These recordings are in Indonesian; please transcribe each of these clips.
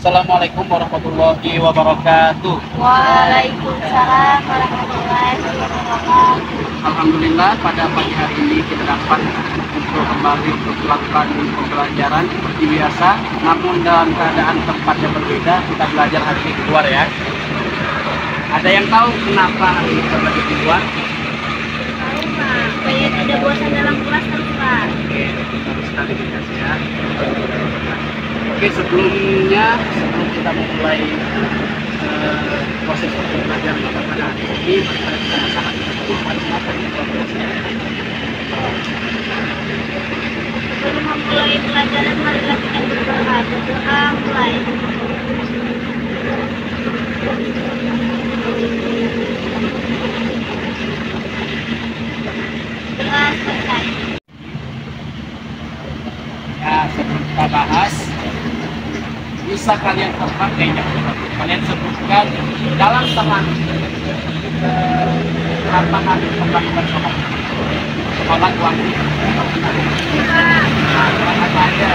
Assalamualaikum warahmatullahi wabarakatuh. Waalaikumsalam warahmatullahi wabarakatuh. Alhamdulillah pada pagi hari ini kita dapat untuk kembali untuk melakukan pembelajaran seperti biasa, namun dalam keadaan tempat yang berbeda. Kita belajar hari ini keluar ya. Ada yang tahu kenapa hari ini kita belajar di luar? Tahu Pak, supaya tidak bosan dalam kelas kan Pak. Oke, bagus sekali ya. Oke, sebelum kita memulai proses pembelajaran pada hari ini, mari kita sama-sama apa yang Sebelum memulai pelajaran, marilah kita berdoa. Berdoa mulai. Doa selesai. Ya, sebelum kita bahas, bisa kalian terpakainya. Kalian sebutkan dalam teman apa nanti pembangunan sholat wajib. Apa aja?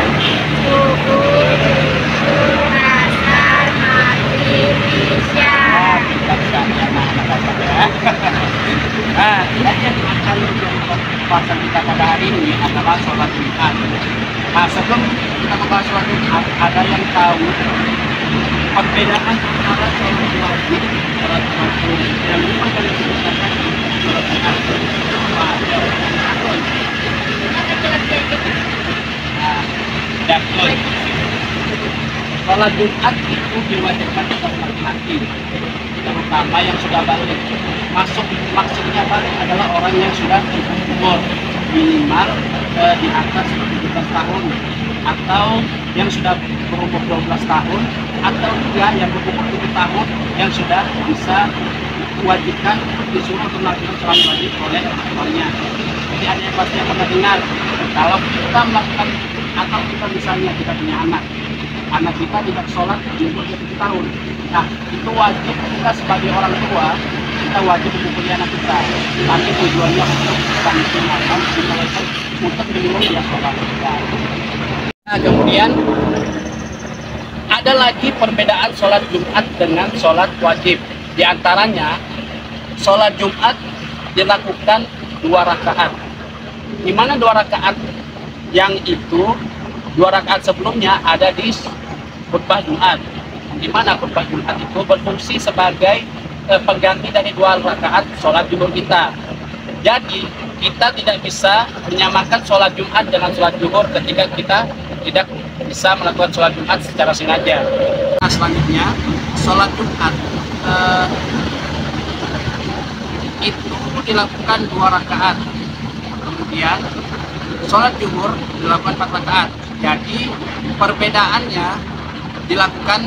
Subuh, asar, maghrib, isya. Kita tidak ya. Nah, yang akan menjadi pembahasan kita pada hari ini adalah sholat Jumat. Nah, sebelum kita membahas sholat Jumat, ada yang tahu perbedaan antara sholat wajib, sholat makruh, yang lupa kalian sebutkan tadi, sholat Jumat. Nah, dakul. Sholat Jumat itu diwajibkan untuk laki-laki, terutama yang sudah balik. Maksudnya balik adalah orang yang sudah umur minimal di atas 17 tahun, atau yang sudah berumur 12 tahun, atau juga yang berumur 7 tahun yang sudah bisa diwajibkan disuruh untuk melakukan sholat wajib oleh orangnya. Jadi ada yang pasti yang pernah dengar, kalau kita melakukan atau kita misalnya kita punya anak kita tidak sholat di umur 7 tahun. Nah, itu wajib kita sebagai orang tua, kita wajib memukuli anak kita. Tapi tujuannya untuk sanksikan untuk menyuruh dia sholat. Nah, kemudian ada lagi perbedaan sholat Jumat dengan sholat wajib. Di antaranya, sholat Jumat dilakukan 2 rakaat. Di mana 2 rakaat yang itu 2 rakaat sebelumnya ada di khutbah Jumat, di mana khutbah Jumat itu berfungsi sebagai pengganti dari 2 rakaat sholat zuhur kita. Jadi kita tidak bisa menyamakan sholat Jumat dengan sholat zuhur ketika kita tidak bisa melakukan sholat Jumat secara sengaja. Nah, selanjutnya sholat Jumat itu dilakukan 2 rakaat. Kemudian sholat zuhur dilakukan 4 rakaat. Jadi perbedaannya dilakukan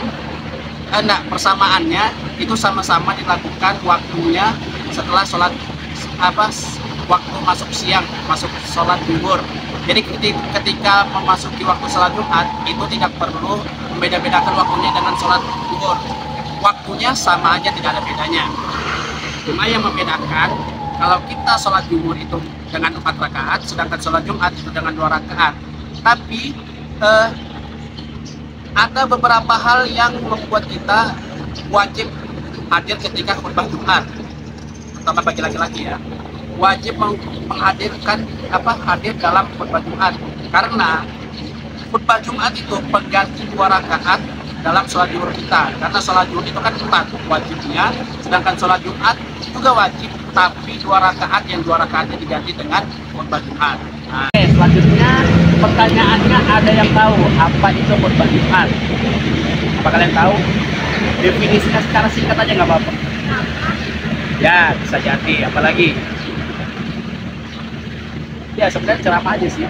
persamaannya itu sama-sama dilakukan waktunya setelah sholat waktu masuk siang, masuk sholat zuhur. Jadi ketika memasuki waktu sholat Jumat itu tidak perlu membeda-bedakan waktunya dengan sholat zuhur. Waktunya sama aja, tidak ada bedanya. Cuma yang membedakan, kalau kita sholat zuhur itu dengan 4 rakaat, sedangkan sholat Jumat itu dengan 2 rakaat. Tapi ada beberapa hal yang membuat kita wajib hadir ketika khutbah Jumat, terutama bagi laki-laki ya, wajib menghadirkan hadir dalam khutbah Jumat, karena khutbah Jumat itu pengganti 2 rakaat dalam sholat zuhur kita, karena sholat zuhur itu kan 4 wajibnya, sedangkan sholat Jumat juga wajib, tapi 2 rakaat yang 2 rakaatnya diganti dengan khutbah Jumat. Nah, selanjutnya pertanyaannya, ada yang tahu apa itu khutbah Jumat? Apa kalian tahu? Definisinya secara singkat aja nggak apa-apa. Ya, bisa jadi. Apalagi? Ya, sebenarnya ceramah aja sih.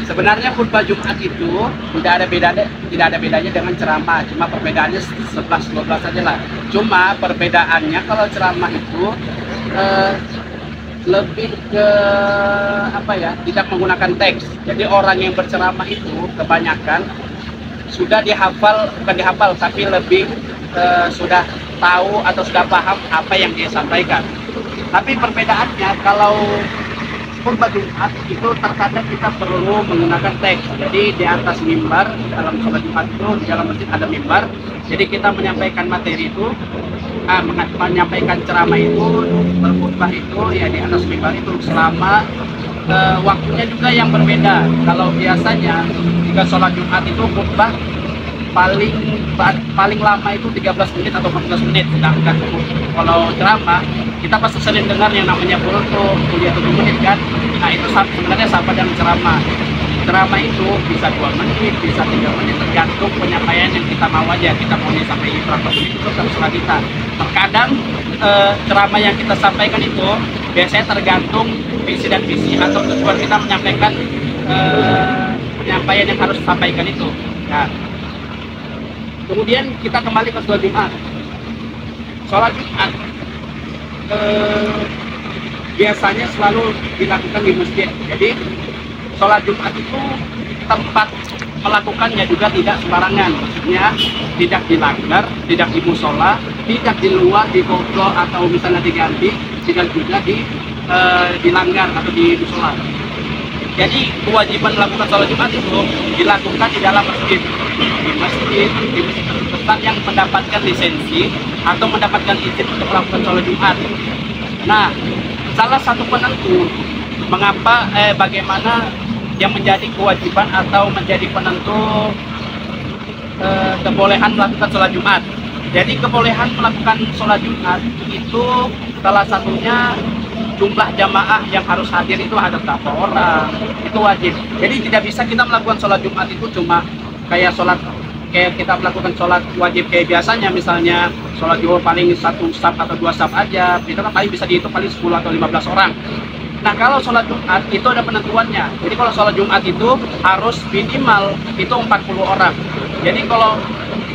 Sebenarnya khutbah Jumat itu tidak ada bedanya dengan ceramah. Cuma perbedaannya 11-12 saja lah. Cuma perbedaannya kalau ceramah itu lebih ke tidak menggunakan teks. Jadi orang yang berceramah itu kebanyakan sudah bukan dihafal, tapi lebih sudah tahu atau sudah paham apa yang dia sampaikan. Tapi perbedaannya, kalau khutbah Jumat itu terkadang kita perlu menggunakan teks. Jadi di atas mimbar dalam sholat Jumat itu di dalam masjid ada mimbar. Jadi kita menyampaikan materi itu, menyampaikan ceramah itu, berkhutbah itu ya di atas mimbar itu selama waktunya juga yang berbeda. Kalau biasanya jika sholat Jumat itu khutbah paling lama itu 13 menit atau 14 menit, sedangkan kalau ceramah kita pasti sering dengar yang namanya kultum kuliah 7 menit kan. Nah itu sebenarnya sama dengan ceramah. Ceramah itu bisa 2 menit, bisa 3 menit, tergantung penyampaian yang kita mau aja. Kita mau sampai berapa menit itu terserah kita. Terkadang ceramah yang kita sampaikan itu biasanya tergantung visi dan visi atau tujuan kita menyampaikan penyampaian yang harus disampaikan itu. Nah, kemudian kita kembali ke sholat Jumat. Sholat Jumat biasanya selalu dilakukan di masjid. Jadi sholat Jumat itu tempat melakukannya juga tidak sembarangan. Maksudnya tidak dilanggar, tidak di musola, tidak di luar, di kotor atau misalnya diganti, tidak juga dilanggar atau di musola. Jadi kewajiban melakukan sholat Jumat itu dilakukan di dalam masjid. Di masjid tempat yang mendapatkan lisensi atau mendapatkan izin untuk melakukan sholat Jumat. Nah, salah satu penentu bagaimana yang menjadi kewajiban atau menjadi penentu kebolehan melakukan sholat Jumat. Jadi kebolehan melakukan sholat Jumat itu salah satunya jumlah jamaah yang harus hadir itu ada berapa orang, itu wajib. Jadi tidak bisa kita melakukan sholat Jumat itu cuma kayak kita melakukan sholat wajib kayak biasanya, misalnya sholat zuhur paling 1 saf atau 2 saf aja, itu kan paling bisa dihitung paling 10 atau 15 orang. Nah kalau sholat Jumat itu ada penentuannya. Jadi kalau sholat Jumat itu harus minimal itu 40 orang. Jadi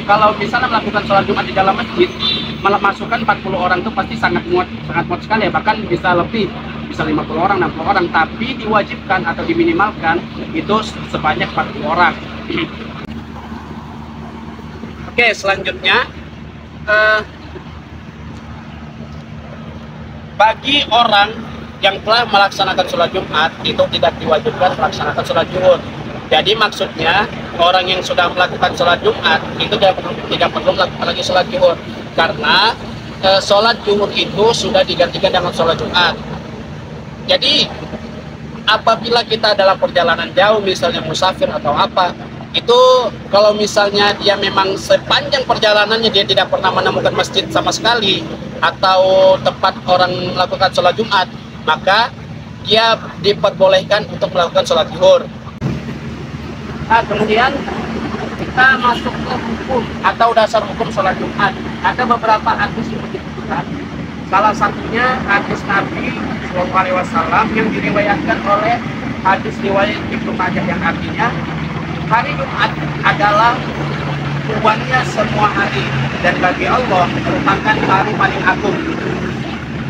kalau misalnya melakukan sholat Jumat di dalam masjid, masukkan 40 orang itu pasti sangat muat sekali ya, bahkan bisa lebih, bisa 50 orang, 60 orang, tapi diwajibkan atau diminimalkan itu sebanyak 40 orang. Oke, selanjutnya bagi orang yang telah melaksanakan sholat Jumat itu tidak diwajibkan melaksanakan sholat zuhur. Jadi maksudnya orang yang sudah melakukan sholat Jumat itu tidak perlu melakukan lagi sholat zuhur, karena sholat zuhur itu sudah digantikan dengan sholat Jumat. Jadi apabila kita dalam perjalanan jauh, misalnya musafir atau apa, itu kalau misalnya dia memang sepanjang perjalanannya dia tidak pernah menemukan masjid sama sekali atau tempat orang melakukan sholat Jumat, maka dia diperbolehkan untuk melakukan sholat zuhur. Nah, kemudian kita masuk ke hukum atau dasar hukum sholat Jumat. Ada beberapa hadis yang disebutkan. Salah satunya hadis Nabi SAW yang diriwayatkan oleh hadis riwayat Ibnu Majah, yang artinya hari Jumat adalah tujuannya semua hari, dan bagi Allah merupakan hari paling agung.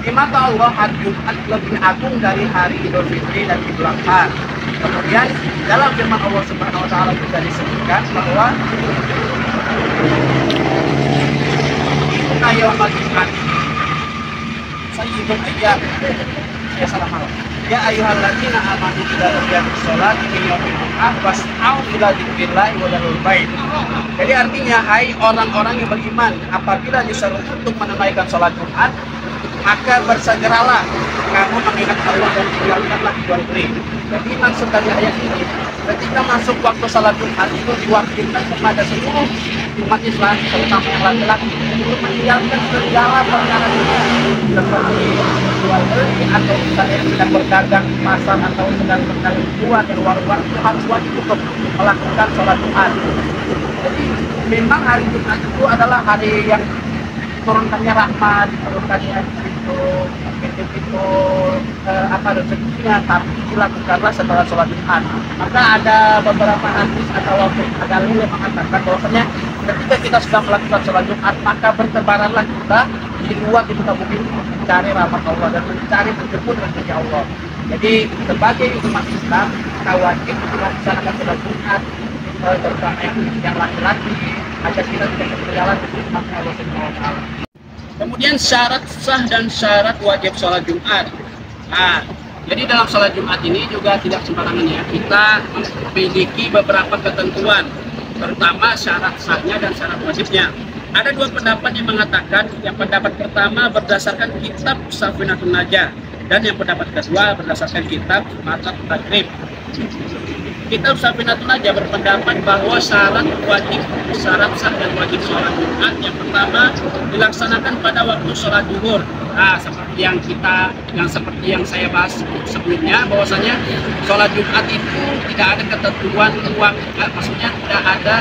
Di mata Allah hari Jumat lebih agung dari hari Idul Fitri dan Idul Adha. Kemudian dalam firman Allah Subhanahu wa taala juga disebutkan bahwa Yaumal Jumat sayyidul ayyam. Ya salah malam. Ya ayyuhalladzina amanu idza nudiyatis sholati min yaumil jum'ah fas'au ila dzikrillahi wa dzarul bait. Jadi artinya, hai orang-orang yang beriman, apabila disuruh untuk menunaikan sholat Jumat, maka bersegeralah kamu mengingat Allah dan tinggalkanlah jual beli. Jadi maksud dari ayat ini, ketika masuk waktu sholat Jumat itu diwajibkan kepada seluruh umat Islam, terutama yang laki-laki, untuk meninggalkan segala perkara seperti jual beli atau misalnya yang sedang berdagang di pasar atau sedang berdagang di luar itu harus wajib untuk melakukan sholat Jumat. Jadi memang hari Jumat itu adalah hari yang turunkannya rahmat, turunkannya itu rezekinya, tapi dilakukanlah setelah sholat Jumat. Maka ada beberapa hadis atau dalil yang mengatakan bahwasanya ketika kita sudah melakukan sholat Jumat, maka bertebaranlah kita di luar di muka bumi mencari rahmat Allah dan mencari berjemput rezeki Allah. Jadi sebagai umat Islam kita wajib melaksanakan sholat Jumat, terutama yang laki-laki, agar kita tidak ketinggalan rahmat Allah Subhanahu wa taala. Kemudian syarat sah dan syarat wajib sholat Jumat. Nah, Jadi dalam sholat Jumat ini juga tidak sembarangan ya. Kita memiliki beberapa ketentuan, terutama syarat sahnya dan syarat wajibnya. Ada dua pendapat yang mengatakan, yang pendapat pertama berdasarkan kitab Safinatun Najah, dan yang pendapat kedua berdasarkan kitab Matat Takrib. Kitab Safinatun Najah berpendapat bahwa syarat sah dan wajib sholat Jumat yang pertama dilaksanakan pada waktu sholat zuhur. Nah, seperti yang saya bahas sebelumnya, bahwasanya sholat Jumat itu tidak ada ketentuan maksudnya tidak ada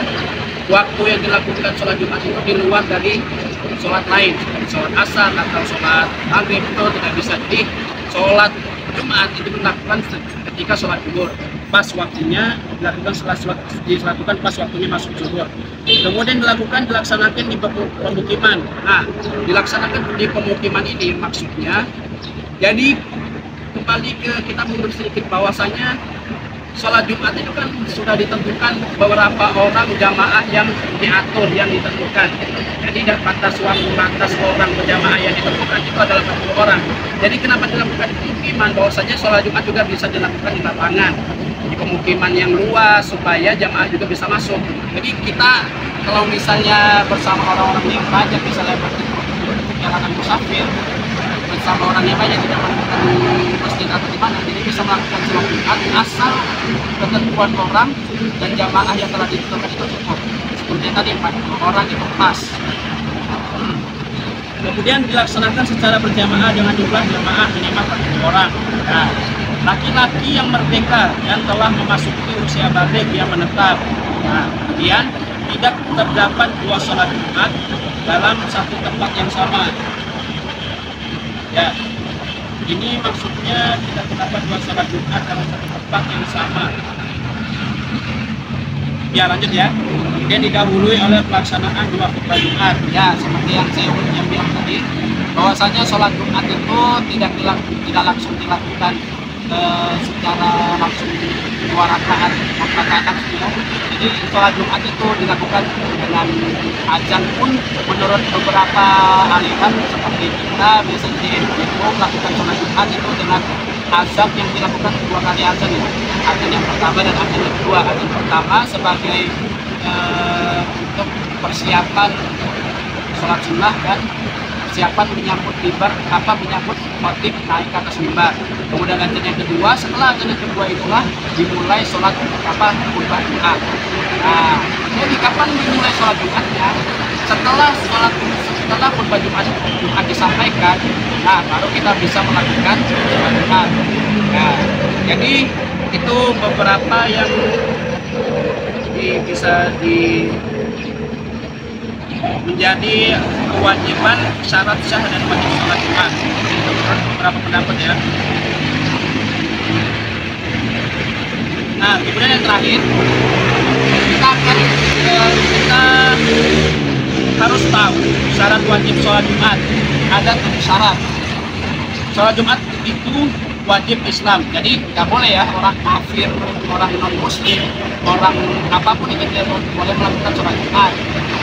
waktu yang dilakukan sholat Jumat itu di luar dari sholat lain, seperti sholat asar atau sholat maghrib itu tidak bisa. Jadi sholat Jumat itu dilakukan ketika sholat zuhur, pas waktunya dilakukan pas waktunya masuk zuhur. Kemudian dilaksanakan di pemukiman. Nah, dilaksanakan di pemukiman ini maksudnya, jadi kembali ke kita mundur sedikit, bahwasanya sholat Jumat itu kan sudah ditentukan beberapa orang jamaah yang diatur, yang ditentukan. Jadi batas orang berjamaah yang ditentukan itu adalah 40 orang. Jadi kenapa dilakukan di pemukiman? Bahwasanya sholat Jumat juga bisa dilakukan di lapangan, di pemukiman yang luas, supaya jamaah juga bisa masuk. Jadi kita kalau misalnya bersama orang-orang yang banyak, misalnya perjalanan musafir, bersama orang yang banyak tidak melakukan masjid atau di mana, jadi bisa melakukan sholat Jumat asal ketentuan orang dan jamaah yang telah ditentukan itu cukup. Seperti tadi 40 orang itu pas. Kemudian dilaksanakan secara berjamaah dengan jumlah jamaah minimal 40 orang. Nah, laki-laki yang merdeka dan telah memasuki usia baligh yang menetap. Nah, kemudian tidak terdapat dua sholat Jumat dalam satu tempat yang sama. Ya, ini maksudnya tidak terdapat dua sholat Jumat dalam satu tempat yang sama. Ya, lanjut ya. Kemudian didahului oleh pelaksanaan dua khutbah Jumat. Ya, seperti yang saya bilang tadi, bahwasanya sholat Jumat itu tidak langsung dilakukan secara langsung dua rakaat. Jadi sholat Jumat itu dilakukan dengan azan pun menurut beberapa aliran seperti kita biasanya di NU melakukan sholat Jumat itu dengan azan yang dilakukan dua kali azan itu. Azan yang pertama dan azan yang kedua. Azan pertama sebagai untuk persiapan sholat sunnah dan persiapan menyambut khotib naik ke atas mimbar. Kemudian azan yang kedua, setelah azan yang kedua itulah dimulai sholat khutbah Jumat. Nah, jadi kapan dimulai sholat Jumatnya? Setelah khutbah Jumat disampaikan, nah baru kita bisa melakukan sholat Jumat. Nah, jadi itu beberapa yang menjadi kewajiban syarat sah dan wajib sholat Jumat. Itu beberapa pendapat ya. Nah, kemudian yang terakhir kita harus tahu syarat wajib sholat Jumat. Ada 7 syarat. Sholat Jumat itu wajib Islam, jadi nggak boleh ya orang kafir, orang non muslim, orang apapun itu tidak boleh melakukan sholat Jumat,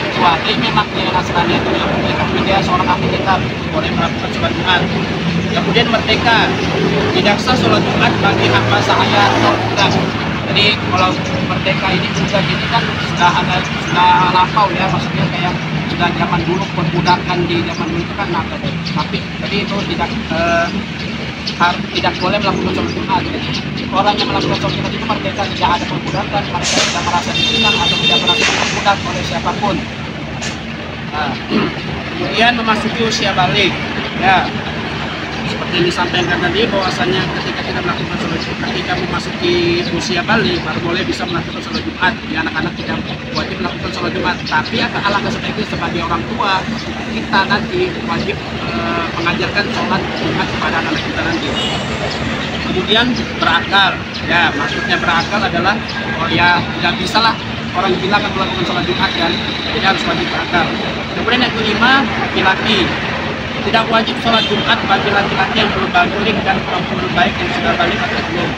kecuali memang dia Nasrani atau Yahudi, dia seorang ahli kitab boleh melakukan sholat Jumat. Kemudian merdeka, tidak sah sholat Jumat bagi hamba sahaya atau budak. Jadi kalau merdeka ini juga gini kan sudah lampau ya, maksudnya kayak sudah zaman dulu, perbudakan di zaman dulu itu kan tapi jadi itu tidak boleh melakukan sholat Jumat. Jadi orang yang melakukan sholat Jumat itu merdeka, tidak ada perbudakan, mereka tidak merasa dihina atau tidak merasa terbudak oleh siapapun. Nah, kemudian memasuki usia balik, ya seperti yang disampaikan tadi, bahwasanya ketika kita melakukan sholat Jumat, ketika memasuki usia balik baru boleh bisa melakukan sholat Jumat. Di anak-anak tidak wajib melakukan sholat Jumat, tapi alangkah sebaiknya sebagai orang tua kita nanti wajib mengajarkan sholat Jumat kepada anak kita nanti. Kemudian berakal, ya maksudnya berakal adalah ya tidak bisa lah orang gila kan melakukan sholat Jumat kan, jadi harus wajib berakal. Kemudian yang kelima, laki-laki, tidak wajib sholat Jumat bagi laki-laki yang belum balik dan belum baik yang sudah balik atau belum.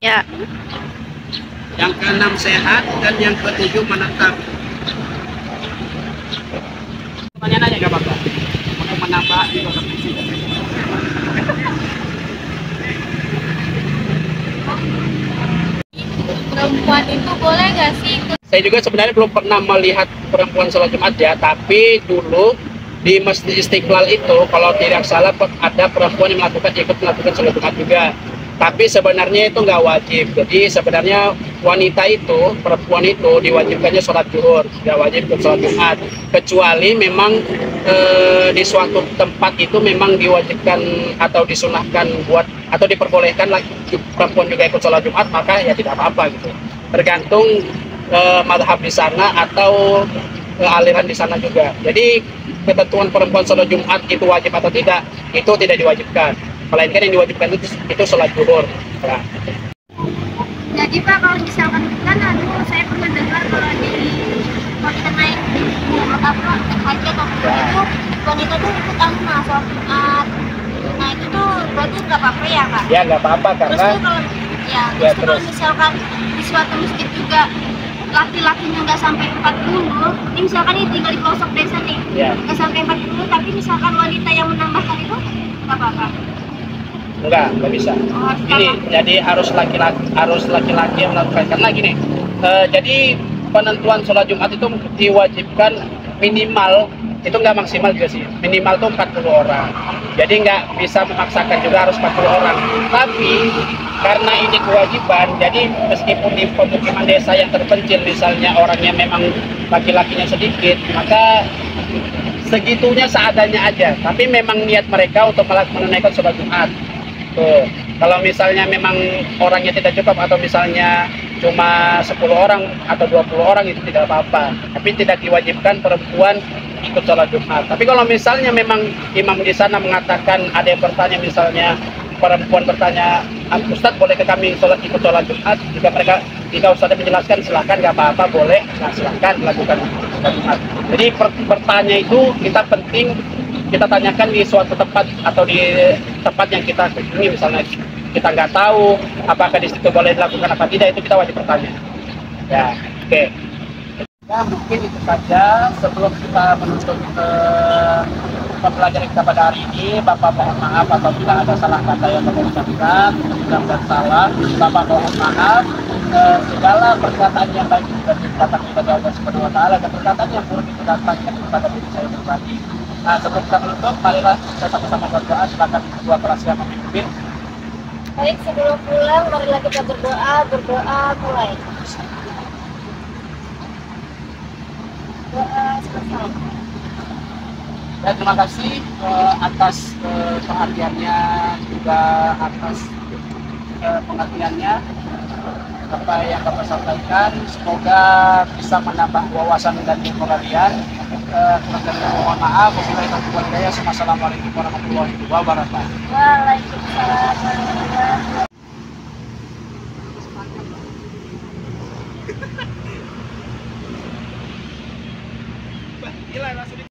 Ya. Yang keenam sehat dan yang ketujuh menetap. Pertanyaan aja nggak apa-apa. Untuk menambah itu. perempuan itu boleh nggak sih ikut? Saya juga sebenarnya belum pernah melihat perempuan sholat Jumat ya, tapi dulu di Masjid Istiqlal itu kalau tidak salah ada perempuan yang ikut melakukan sholat Jumat juga. Tapi sebenarnya itu nggak wajib. Jadi sebenarnya wanita itu, perempuan itu diwajibkannya sholat zuhur, tidak wajib untuk sholat Jumat. Kecuali memang di suatu tempat itu memang diwajibkan atau disunahkan buat atau diperbolehkan lagi perempuan juga ikut sholat Jumat, maka ya tidak apa-apa gitu. Tergantung madhab di sana atau aliran di sana juga. Jadi ketentuan perempuan sholat Jumat itu wajib atau tidak, itu tidak diwajibkan. Melainkan yang diwajibkan itu sholat zuhur. Ya. Jadi Pak, kalau misalkan kan saya pernah dengar kalau kita naik haji atau itu wanita tuh ikut sholat Jumat. Nah itu tuh berarti nggak apa-apa ya Kak? Ya nggak apa-apa karena terus kalau misalkan di suatu masjid juga laki-lakinya nggak sampai 40, ini misalkan ini tinggal di pelosok desa nih, nggak sampai 40, tapi misalkan wanita yang menambahkan itu nggak apa-apa. Nggak bisa. Jadi harus laki-laki yang melakukan. Karena gini, jadi penentuan sholat Jumat itu diwajibkan minimal, itu nggak maksimal juga sih, minimal tuh 40 orang. Jadi nggak bisa memaksakan juga harus 40 orang. Tapi karena ini kewajiban, jadi meskipun di pemukiman desa yang terpencil misalnya orangnya memang laki-lakinya sedikit, maka segitunya seadanya aja. Tapi memang niat mereka untuk menunaikan sholat Jumat. Tuh, kalau misalnya memang orangnya tidak cukup atau misalnya cuma 10 orang atau 20 orang itu tidak apa-apa. Tapi tidak diwajibkan perempuan ikut sholat Jumat. Tapi kalau misalnya memang imam di sana mengatakan, ada yang bertanya misalnya perempuan bertanya, Ustadz boleh ke kami ikut sholat Jumat? Jika Ustadz menjelaskan silahkan, nggak apa-apa, boleh. Nah silahkan lakukan sholat Jumat. Jadi bertanya itu kita penting kita tanyakan di suatu tempat atau di tempat yang kita kunjungi, misalnya kita nggak tahu apakah di situ boleh dilakukan apa tidak, itu kita wajib bertanya. Ya, oke. Ya mungkin itu saja sebelum kita menutup pembelajaran kita pada hari ini. Bapak mohon maaf apabila ada salah kata yang saya ucapkan, dan salah. Bapak mohon maaf. Segala perkataan yang baik itu datang kepada Allah Subhanahu Wa Taala, dan perkataan yang buruk itu datang kepada diri saya pribadi. Nah, sebelum kita menutup, marilah kita sama-sama berdoa. Silakan kedua perasian memimpin. Baik, sebelum pulang, marilah kita berdoa mulai. Doa selesai. Dan terima kasih atas perhatiannya, juga atas pengertiannya apa yang Bapak sampaikan. Semoga bisa menambah wawasan dan ilmu kalian. Kurang dari mohon maaf. Wassalamualaikum warahmatullahi wabarakatuh. Waalaikumsalam warahmatullahi wabarakatuh. Gila, langsung